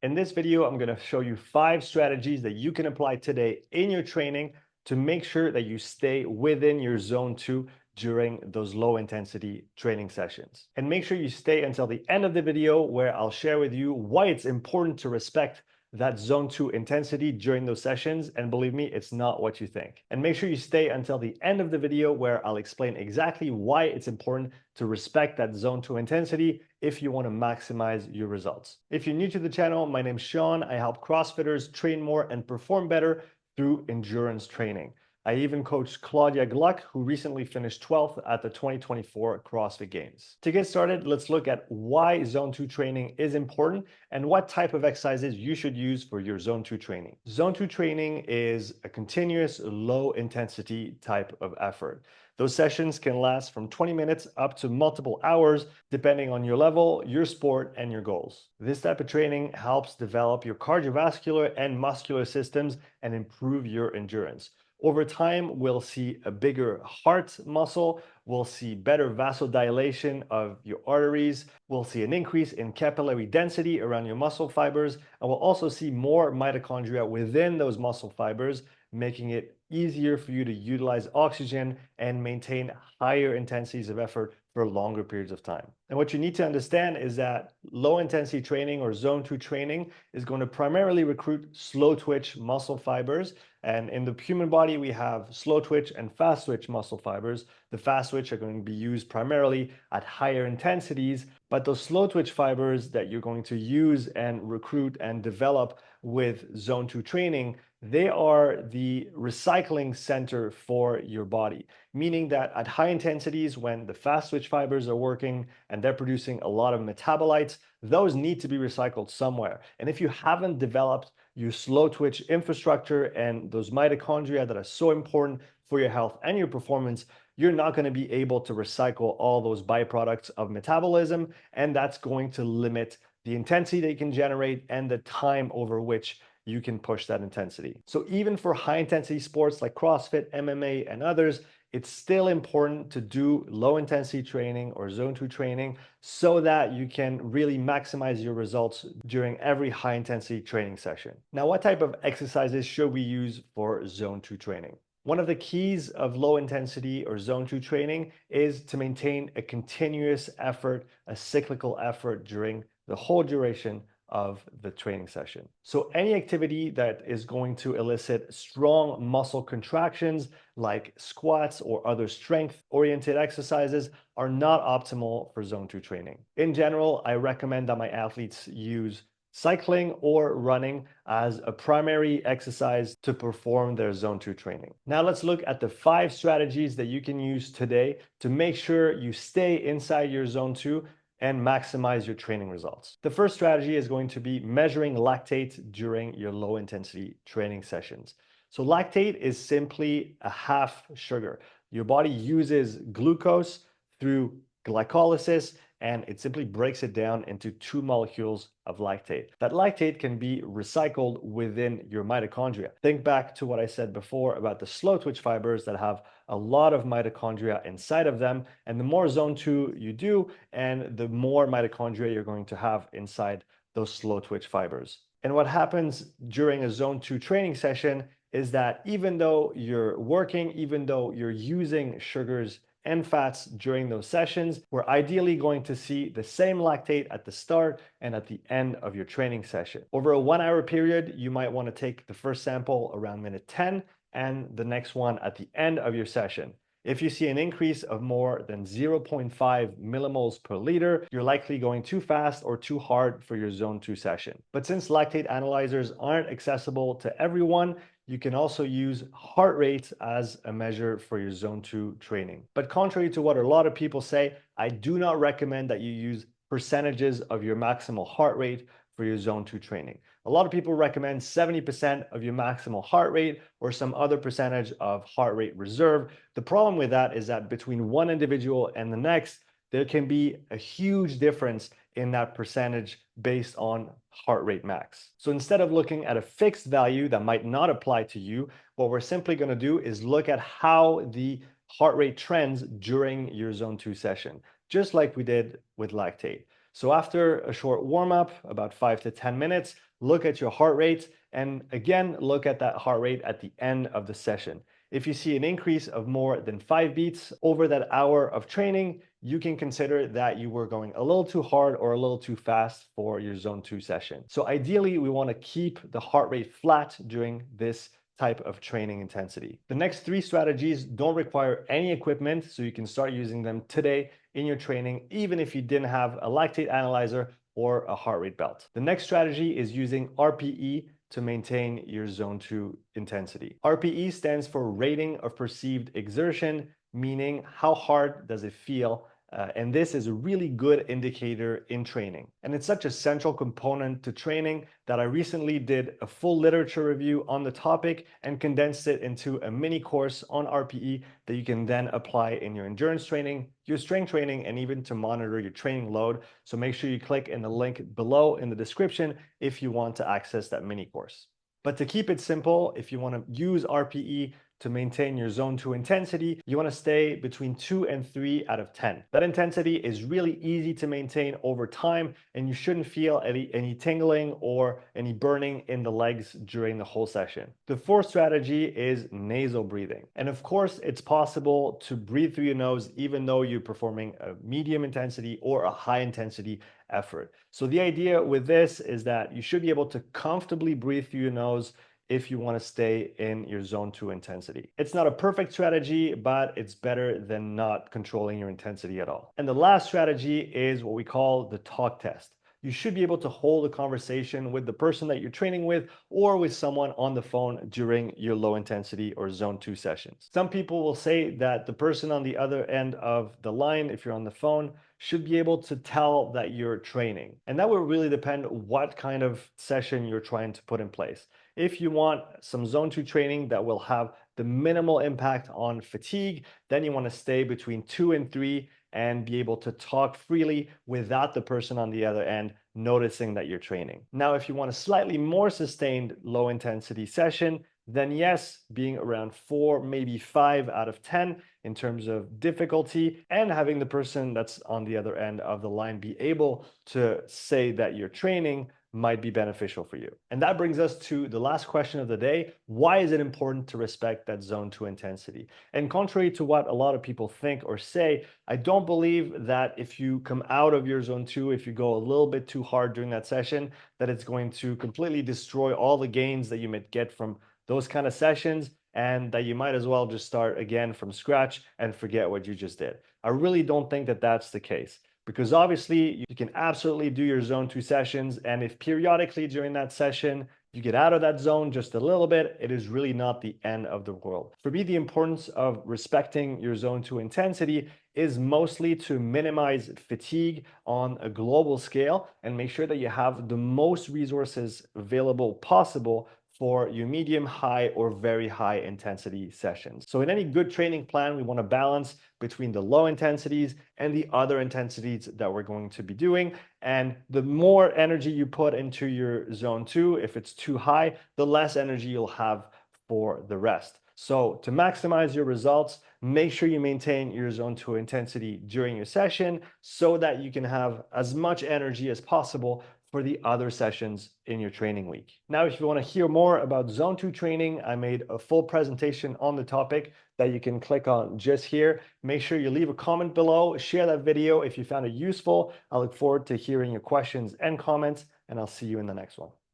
In this video, I'm going to show you 5 strategies that you can apply today in your training to make sure that you stay within your zone 2 during those low intensity training sessions. And make sure you stay until the end of the video where I'll share with you why it's important to respect that zone 2 intensity during those sessions. And believe me, it's not what you think. And make sure you stay until the end of the video where I'll explain exactly why it's important to respect that zone 2 intensity if you want to maximize your results. If you're new to the channel, my name's Sean. I help CrossFitters train more and perform better through endurance training. I even coached Claudia Gluck, who recently finished 12th at the 2024 CrossFit Games. To get started, let's look at why Zone 2 training is important and what type of exercises you should use for your Zone 2 training. Zone 2 training is a continuous low intensity type of effort. Those sessions can last from 20 minutes up to multiple hours, depending on your level, your sport, and your goals. This type of training helps develop your cardiovascular and muscular systems and improve your endurance. Over time, we'll see a bigger heart muscle, we'll see better vasodilation of your arteries, we'll see an increase in capillary density around your muscle fibers, and we'll also see more mitochondria within those muscle fibers, making it easier for you to utilize oxygen and maintain higher intensities of effort for longer periods of time. And what you need to understand is that low intensity training or zone 2 training is going to primarily recruit slow twitch muscle fibers. And in the human body, we have slow twitch and fast twitch muscle fibers. The fast twitch are going to be used primarily at higher intensities, but those slow twitch fibers that you're going to use and recruit and develop with zone 2 training, they are the recycling center for your body, meaning that at high intensities, when the fast twitch fibers are working and they're producing a lot of metabolites, those need to be recycled somewhere. And if you haven't developed your slow twitch infrastructure and those mitochondria that are so important for your health and your performance, you're not going to be able to recycle all those byproducts of metabolism, and that's going to limit the intensity that you can generate and the time over which you can push that intensity. So even for high intensity sports like CrossFit, MMA, and others, it's still important to do low intensity training or zone 2 training so that you can really maximize your results during every high intensity training session. Now, what type of exercises should we use for zone 2 training? One of the keys of low intensity or zone 2 training is to maintain a continuous effort, a cyclical effort during the whole duration of the training session. So any activity that is going to elicit strong muscle contractions like squats or other strength-oriented exercises are not optimal for zone 2 training. In general, I recommend that my athletes use cycling or running as a primary exercise to perform their zone 2 training. Now let's look at the 5 strategies that you can use today to make sure you stay inside your zone 2 and maximize your training results. The first strategy is going to be measuring lactate during your low intensity training sessions. So lactate is simply a half sugar. Your body uses glucose through glycolysis, and it simply breaks it down into 2 molecules of lactate. That lactate can be recycled within your mitochondria. Think back to what I said before about the slow twitch fibers that have a lot of mitochondria inside of them, and the more zone 2 you do, and the more mitochondria you're going to have inside those slow twitch fibers. And what happens during a zone 2 training session is that even though you're working, even though you're using sugars and fats during those sessions, we're ideally going to see the same lactate at the start and at the end of your training session. Over a 1-hour period, you might want to take the first sample around minute 10 and the next one at the end of your session. If you see an increase of more than 0.5 millimoles per liter, you're likely going too fast or too hard for your zone 2 session. But since lactate analyzers aren't accessible to everyone, you can also use heart rate as a measure for your zone 2 training. But contrary to what a lot of people say, I do not recommend that you use percentages of your maximal heart rate for your zone 2 training. A lot of people recommend 70% of your maximal heart rate or some other percentage of heart rate reserve. The problem with that is that between one individual and the next, there can be a huge difference in that percentage based on heart rate max. So instead of looking at a fixed value that might not apply to you, what we're simply going to do is look at how the heart rate trends during your zone 2 session, just like we did with lactate. So after a short warm-up, about 5 to 10 minutes, look at your heart rate, and again, look at that heart rate at the end of the session. If you see an increase of more than 5 beats over that hour of training, you can consider that you were going a little too hard or a little too fast for your zone 2 session. So ideally, we want to keep the heart rate flat during this type of training intensity. The next 3 strategies don't require any equipment, so you can start using them today in your training, even if you didn't have a lactate analyzer or a heart rate belt. The next strategy is using RPE to maintain your zone 2 intensity. RPE stands for rating of perceived exertion, meaning how hard does it feel, and this is a really good indicator in training. And it's such a central component to training that I recently did a full literature review on the topic and condensed it into a mini course on RPE that you can then apply in your endurance training, your strength training, and even to monitor your training load. So make sure you click in the link below in the description if you want to access that mini course. But to keep it simple, if you want to use RPE to maintain your zone 2 intensity, you want to stay between 2 and 3 out of 10. That intensity is really easy to maintain over time, and you shouldn't feel any tingling or any burning in the legs during the whole session. The fourth strategy is nasal breathing. And of course, it's possible to breathe through your nose even though you're performing a medium intensity or a high intensity effort. So the idea with this is that you should be able to comfortably breathe through your nose if you want to stay in your zone 2 intensity. It's not a perfect strategy, but it's better than not controlling your intensity at all. And the last strategy is what we call the talk test. You should be able to hold a conversation with the person that you're training with or with someone on the phone during your low intensity or zone 2 sessions. Some people will say that the person on the other end of the line, if you're on the phone, should be able to tell that you're training. And that will really depend what kind of session you're trying to put in place. If you want some zone 2 training that will have the minimal impact on fatigue, then you want to stay between 2 and 3 and be able to talk freely without the person on the other end noticing that you're training. Now, if you want a slightly more sustained low intensity session, then yes, being around 4, maybe 5 out of 10 in terms of difficulty, and having the person that's on the other end of the line be able to say that you're training might be beneficial for you. And that brings us to the last question of the day. Why is it important to respect that zone 2 intensity? And contrary to what a lot of people think or say, I don't believe that if you come out of your zone 2, if you go a little bit too hard during that session, that it's going to completely destroy all the gains that you might get from those kind of sessions, and that you might as well just start again from scratch and forget what you just did. I really don't think that that's the case. Because obviously you can absolutely do your zone 2 sessions, and if periodically during that session you get out of that zone just a little bit, it is really not the end of the world. For me, the importance of respecting your zone 2 intensity is mostly to minimize fatigue on a global scale and make sure that you have the most resources available possible for your medium, high, or very high intensity sessions. So in any good training plan, we want to balance between the low intensities and the other intensities that we're going to be doing. And the more energy you put into your zone 2, if it's too high, the less energy you'll have for the rest. So to maximize your results, make sure you maintain your zone 2 intensity during your session so that you can have as much energy as possible for the other sessions in your training week. Now, if you want to hear more about zone 2 training, I made a full presentation on the topic that you can click on just here. Make sure you leave a comment below, share that video if you found it useful. I look forward to hearing your questions and comments, and I'll see you in the next one.